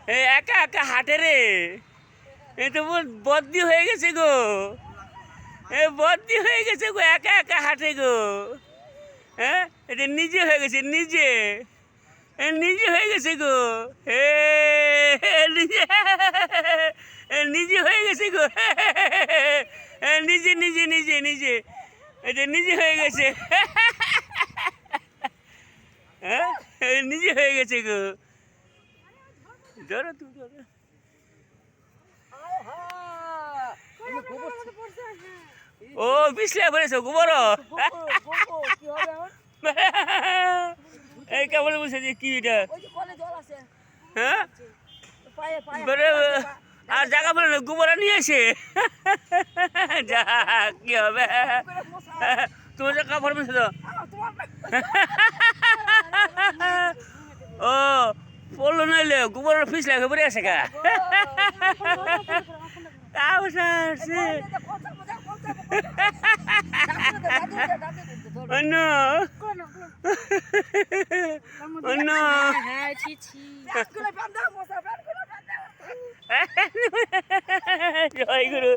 একা একা হাঁটে রে। এ তো বদ্যি হয়ে গেছে গো, বদ্যি হয়ে গেছে গো, একা একা হাঁটে গো। হ্যাঁ, এটা নিজে হয়ে গেছে, নিজে নিজে হয়ে গেছে গো। হে নিজে নিজে হয়ে গেছে গো। নিজে নিজে নিজে নিজে এটা নিজে হয়ে গেছে। হ্যাঁ, নিজে হয়ে গেছে গো। ধরো তুই ধরো। ও বিছলে পড়েছ গোবর। এই কেবল বুঝছে যে কি এটা। হ্যাঁ, আর জায়গা বলে না, গোবর নিয়ে আসে। যা কি হবে, তোমার যে কাপড় মিশে তো। ও পড়লো নাইলে গোবর ফিস লাগে পড়ে আছে গা। অন্য অন্য জয় গুরু।